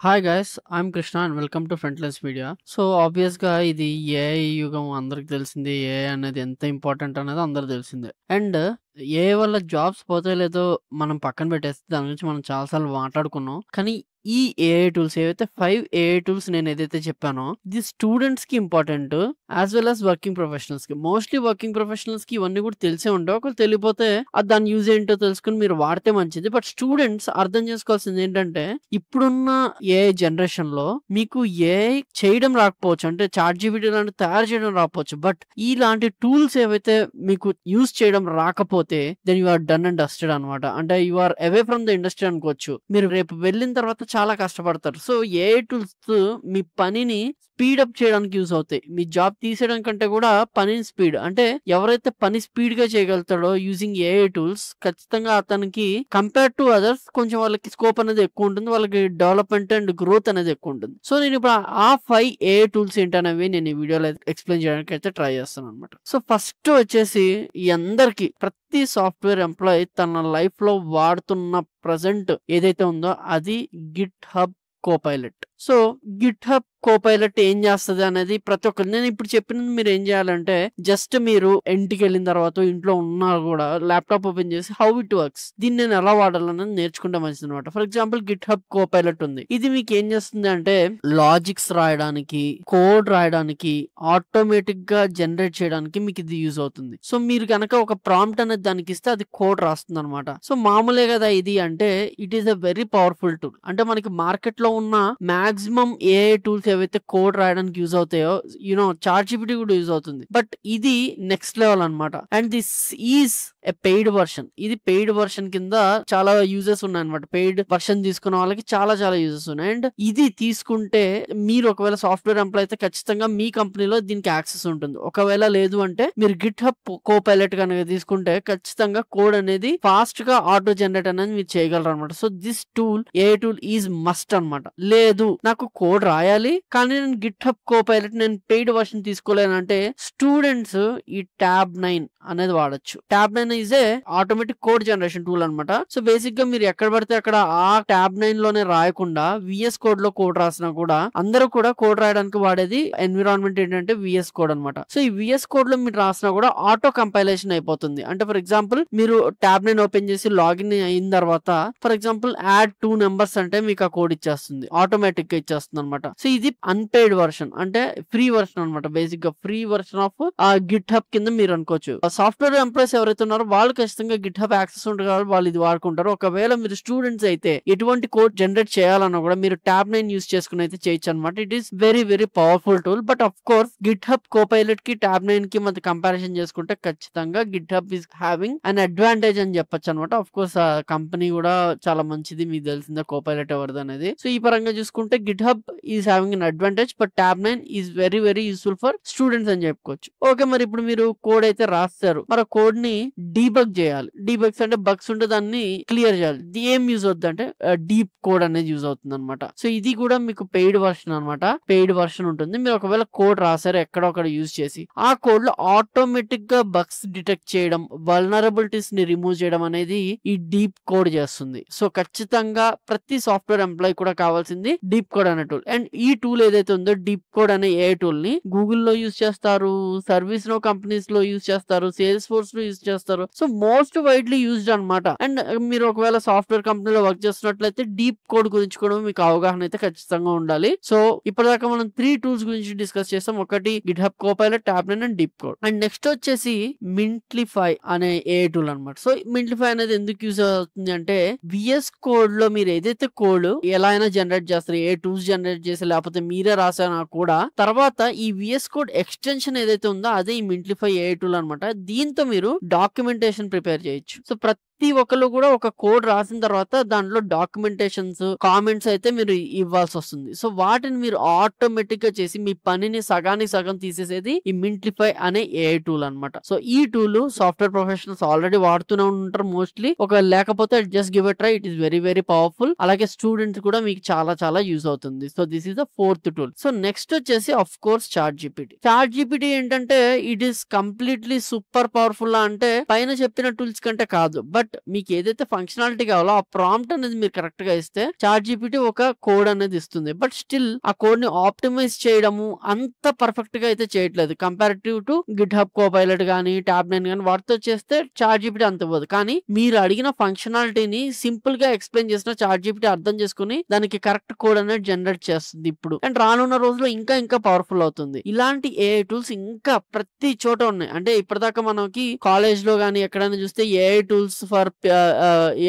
Hi guys, I'm Krishna and welcome to frontless media. So ఆబ్వియస్‌గా ఇది AI యుగం అందరికి తెలిసిందే. ఏఐ అనేది ఎంత ఇంపార్టెంట్ అనేది అందరికి తెలిసిందే. అండ్ ఏఐ వల్ల జాబ్స్ పోతాయో లేదో మనం పక్కన పెట్టేస్తే దాని గురించి మనం చాలా సార్లు మాట్లాడుకున్నాం. కానీ ఈ ఏఐ టూల్స్ ఏవైతే 5 ఏఐ టూల్స్ నేను ఏదైతే చెప్పానో ఇది స్టూడెంట్స్‌కి important as well as working ప్రొఫెషనల్స్‌కి. మోస్ట్‌లీ వర్కింగ్ ప్రొఫెషనల్స్‌కి ఇవన్నీ కూడా తెలిసే ఉంటాయి. ఒకవేళ తెలియపోతే దాని యూజ్ ఏంటో తెలుసుకొని మీరు వాడితే మంచిది. బట్ స్టూడెంట్స్ అర్థం చేసుకోవాల్సింది ఏంటంటే ఇప్పుడున్న ఏఐ జనరేషన్‌లో మీకు ఏఐ చేయడం రాకపోవచ్చు. అంటే చాట్‌జీపీటీ లాంటివి తయారు చేయడం రాకపోవచ్చు. బట్ ఇలాంటి టూల్స్ ఏవైతే మీకు యూజ్ చేయడం రాకపోతే then you are done and dusted అనమాట. అంటే you are away from the industry అనుకోవచ్చు. మీరు రేపు వెళ్ళిన తర్వాత చాలా కష్టపడతారు. సో ఏఐ టూల్స్ మీ పనిని స్పీడప్ చేయడానికి యూజ్ అవుతాయి. మీ జాబ్ తీసేయడం కంటే కూడా పనిని స్పీడ్ అంటే ఎవరైతే పని స్పీడ్‌గా చేయగలుగుతాడో యూజింగ్ ఏఐ టూల్స్ ఖచ్చితంగా అతనికి కంపేర్ టు అదర్స్ కొంచెం వాళ్ళకి స్కోప్ అనేది ఎక్కువ ఉంటుంది. వాళ్ళకి డెవలప్‌మెంట్ అండ్ గ్రోత్ అనేది ఎక్కువ ఉంటుంది. సో నేను ఇప్పుడు ఆ 5 ఏఐ టూల్స్ ఏంటనేవి నేను ఈ వీడియోలో ఎక్స్‌ప్లెయిన్ చేయడానికి అయితే ట్రై చేస్తానన్నమాట. సో ఫస్ట్ వచ్చేసి ఈ అందరికి ప్రతి సాఫ్ట్‌వేర్ ఎంప్లాయీ తన లైఫ్‌లో వాడుతున్న ప్రెజెంట్ ఏదైతే ఉందో అది GitHub Copilot. So GitHub Copilot ఏం చేస్తది అనేది ప్రతి ఒక్కరు నేను ఇప్పుడు చెప్పినది మీరు ఏం చేయాలంటే జస్ట్ మీరు ఇంటికెళ్ళిన తర్వాత ఇంట్లో ఉన్నా కూడా ల్యాప్‌టాప్ ఓపెన్ చేసి హౌ ఇట్ వర్క్స్ దీన్ని నేను ఎలా వాడాలనేది నేర్చుకుంటే మంచిదన్నమాట. ఫర్ ఎగ్జాంపుల్ గిట్‌హబ్ కోపైలట్ ఉంది. ఇది మీకు ఏం చేస్తుంది అంటే లాజిక్స్ రాయడానికి, కోడ్ రాయడానికి, ఆటోమేటిక్‌గా జనరేట్ చేయడానికి మీకు ఇది యూజ్ అవుతుంది. సో మీరు గనక ఒక ప్రాంప్ట్ అనేది దానికి ఇస్తే అది కోడ్ రాస్తుందన్నమాట. సో మామూలే కదా ఇది అంటే it is a very powerful tool. అంటే మనకి మార్కెట్‌లో ఉన్న మాక్సిమం ఏఐ టూల్స్ ఏవైతే కోడ్ రాయడానికి యూజ్ అవుతాయో చాట్‌జీపీటీ కూడా యూజ్ అవుతుంది. బట్ ఇది నెక్స్ట్ లెవెల్ అన్నమాట. And this is a paid version. ఇది పెయిడ్ వర్షన్ కింద చాలా యూజెస్ ఉన్నాయన్నమాట. పెయిడ్ వర్షన్ తీసుకున్న వాళ్ళకి చాలా చాలా యూజెస్ ఉన్నాయి. అండ్ ఇది తీసుకుంటే మీరు ఒకవేళ సాఫ్ట్‌వేర్ ఎంప్లాయ్ అయితే ఖచ్చితంగా మీ కంపెనీలో దీనికి యాక్సెస్ ఉంటుంది. ఒకవేళ లేదు అంటే మీరు గిట్‌హబ్ కోపైలట్ కనుక తీసుకుంటే ఖచ్చితంగా కోడ్ అనేది ఫాస్ట్ గా ఆటో జనరేట్ అనేది మీరు చేయగలరు అనమాట. So this tool AI tool is must అనమాట. లేదు నాకు కోడ్ రాయాలి కానీ నేను గిట్‌హబ్ కోపైలట్ నేను పెయిడ్ వర్షన్ తీసుకోలేనంటే స్టూడెంట్స్ ఈ ట్యాబ్ 9 అనేది వాడొచ్చు. Tab 9 is a automatic code generation tool అనమాట. సో బేసిక్ గా మీరు ఎక్కడ పడితే అక్కడ ఆ ట్యాబ్ 9 లోనే రాయకుండా విఎస్ కోడ్ లో కోడ్ రాసినా కూడా అందరూ కూడా కోడ్ రాయడానికి వాడేది ఎన్విరాన్మెంట్ ఏంటంటే విఎస్ కోడ్ అనమాట. సో ఈ విఎస్ కోడ్ లో మీరు రాసినా కూడా ఆటో కంపైలేషన్ అయిపోతుంది. అంటే ఫర్ ఎగ్జాంపుల్ మీరు ట్యాబ్ 9 ఓపెన్ చేసి లాగిన్ అయిన తర్వాత ఫర్ ఎగ్జాంపుల్ యాడ్ 2 నెంబర్స్ అంటే మీకు ఆ కోడ్ ఇచ్చేస్తుంది. ఆటోమేటిక్ గా ఇచ్చేస్తుంది అనమాట. సో ఇది అన్పెయిడ్ వర్షన్ అంటే ఫ్రీ వర్షన్ అనమాట. బేసిక్ గా ఫ్రీ వర్షన్ ఆఫ్ గిట్‌హబ్ కింద మీరు అనుకోవచ్చు. సాఫ్ట్వేర్ ఎంప్లాయీస్ ఎవరైతే ఉన్నారో వాళ్ళు ఖచ్చితంగా గిట్‌హబ్ యాక్సెస్ ఉంటుంది కాబట్టి వాళ్ళు ఇది వాడుకుంటారు. ఒకవేళ మీరు స్టూడెంట్స్ అయితే ఎటువంటి కోడ్ జనరేట్ చేయాలన్నా కూడా మీరు ట్యాబ్ 9 యూస్ చేసుకుని అయితే చేయొచ్చు అనమాట. It is very very powerful tool. But of course GitHub Copilot కి ట్యాబ్ 9 కి మధ్య కంపారిజన్ చేసుకుంటే ఖచ్చితంగా GitHub is having an advantage అని చెప్పొచ్చు అనమాట. ఆఫ్ కోర్స్ ఆ కంపెనీ కూడా చాలా మంచిది. మీకు తెలిసిందే కోపైలట్ ఎవరిది అనేది. సో ఈ పరంగా చూసుకుంటే GitHub is having an advantage but tab 9 is very very useful for students అని చెప్పుకోవచ్చు. ఓకే, మరి ఇప్పుడు మీరు కోడ్ అయితే రాస్తారు. మరి ఆ కోడ్ ని డీబగ్ చేయాలి. డీబగ్స్ అంటే బగ్స్ ఉంటే దాన్ని క్లియర్ చేయాలి. ఇది ఏం యూజ్ అవుతుంది అంటే డీప్ కోడ్ అనేది యూజ్ అవుతుంది అనమాట. సో ఇది కూడా మీకు పెయిడ్ వర్షన్ అనమాట. పెయిడ్ వర్షన్ ఉంటుంది. మీరు ఒకవేళ కోడ్ రాసారు ఎక్కడో ఒకటి యూజ్ చేసి ఆ కోడ్ లో ఆటోమేటిక్ గా బగ్స్ డిటెక్ట్ చేయడం, వల్నరబిలిటీస్ ని రిమూవ్ చేయడం అనేది ఈ డీప్ కోడ్ చేస్తుంది. సో ఖచ్చితంగా ప్రతి సాఫ్ట్వేర్ ఎంప్లాయ్ కూడా కావాల్సింది డీప్ కోడ్ అనే టూల్. అండ్ ఈ టూల్ ఏదైతే ఉందో డీప్ కోడ్ అనే ఏ టూల్ ని గూగుల్లో యూజ్ చేస్తారు, సర్వీస్ నో కంపెనీస్ లో యూజ్ చేస్తారు, సేల్స్ ఫోర్స్ లో యూజ్ చేస్తారు. సో మోస్ట్ వైడ్లీ యూజ్డ్ అనమాట. అండ్ మీరు ఒకవేళ సాఫ్ట్వేర్ కంపెనీలో వర్క్ చేస్తున్నట్లయితే డీప్ కోడ్ గురించి కూడా మీకు అవగాహన అయితే ఖచ్చితంగా ఉండాలి. సో ఇప్పటిదాకా మనం 3 టూల్స్ గురించి డిస్కస్ చేస్తాం. ఒకటి GitHub Copilot, tab 9 and deep code. And next వచ్చేసి మింట్లిఫై అనే ఏ టూల్ అనమాట. సో మింట్లిఫై అనేది ఎందుకు యూజ్ అవుతుంది అంటే విఎస్ కోడ్ లో మీరు ఏదైతే కోడ్ ఎలా అయినా జనరేట్ చేస్తారు, ఏ టూల్స్ జనరేట్ చేసి లేకపోతే మీరే రాసినా కూడా తర్వాత ఈ విఎస్ కోడ్ ఎక్స్టెన్షన్ ఏదైతే ఉందో అదే ఈ మింట్లిఫై ఏ టూల్ అనమాట. దీంతో మీరు డాక్యుమెంటేషన్ ప్రిపేర్ చేయొచ్చు. సో ప్రతి ఒక్కరు కూడా ఒక కోడ్ రాసిన తర్వాత దాంట్లో డాక్యుమెంటేషన్స్, కామెంట్స్ అయితే మీరు ఇవ్వాల్సి వస్తుంది. సో వాటిని మీరు ఆటోమేటిక్ గా చేసి మీ పనిని సగానికి సగం తీసేసేది ఈ మింట్లిఫై అనే ఏఐ టూల్ అనమాట. సో ఈ టూల్ సాఫ్ట్వేర్ ప్రొఫెషనల్స్ ఆల్రెడీ వాడుతూనే ఉంటారు మోస్ట్లీ. ఒక లేకపోతే just give it try. It is very very powerful. అలాగే స్టూడెంట్స్ కూడా మీకు చాలా చాలా యూజ్ అవుతుంది. So this is the 4th tool. So next వచ్చేసి ఆఫ్ కోర్స్ చాట్‌జీపీటీ. చాట్‌జీపీటీ ఏంటంటే it is completely super powerful అంటే పైన చెప్పిన టూల్స్ కంటే కాదు. బట్ బట్ మీకు ఏదైతే ఫంక్షనాలిటీ కావాలో ఆ ప్రాంప్ట్ అనేది మీరు కరెక్ట్ గా ఇస్తే చాట్ జీపీటీ ఒక కోడ్ అనేది ఇస్తుంది. బట్ స్టిల్ ఆ కోడ్ ని ఆప్టిమైజ్ చేయడము అంత పర్ఫెక్ట్ గా అయితే చేయట్లేదు comparative to Git hub Copilot గానీ టాబ్9 గానీ వాటితో చేస్తే చాట్ జీపీటీ అంత ఇవ్వదు. కానీ మీరు అడిగిన ఫంక్షనాలిటీని సింపుల్ గా ఎక్స్ప్లెయిన్ చేసిన చాట్ జీపీటీ అర్థం చేసుకుని దానికి కరెక్ట్ కోడ్ అనేది జనరేట్ చేస్తుంది ఇప్పుడు. అండ్ రానున్న రోజుల్లో ఇంకా పవర్ఫుల్ అవుతుంది. ఇలాంటి ఏఐ టూల్స్ ఇంకా ప్రతి చోట ఉన్నాయి. అంటే ఇప్పటిదాకా మనకి కాలేజ్ లో గానీ ఎక్కడైనా చూస్తే ఏఐ టూల్స్ ఫర్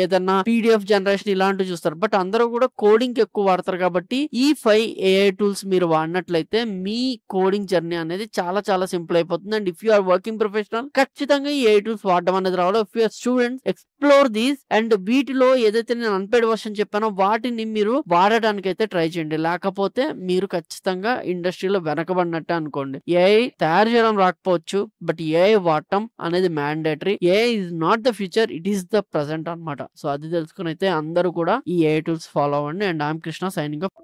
ఏదన్నా పీడిఎఫ్ జనరేషన్ ఇలాంటివి చూస్తారు. బట్ అందరూ కూడా కోడింగ్ ఎక్కువ వాడతారు కాబట్టి ఈ 5 ఏఐ టూల్స్ మీరు వాడినట్లయితే మీ కోడింగ్ జర్నీ అనేది చాలా సింపుల్ అయిపోతుంది. And if you are working professional ఖచ్చితంగా ఈ ఏఐ టూల్స్ వాడడం అనేది రావాలి. If you are students explore these and వీటిలో ఏదైతే నేను అన్పెయిడ్ వర్షన్ చెప్పానో వాటిని మీరు వాడడానికి అయితే ట్రై చేయండి. లేకపోతే మీరు ఖచ్చితంగా ఇండస్ట్రీలో వెనకబడినట్టే అనుకోండి. ఏఐ తయారు చేయడం రాకపోవచ్చు బట్ ఏఐ వాడటం అనేది mandatory. AI is not the future, it is the present అన్నమాట. సో అది తెలుసుకుని అయితే అందరూ కూడా ఈ ఏఐ టూల్స్ ఫాలో అవ్వండి. And I'm Krishna signing off.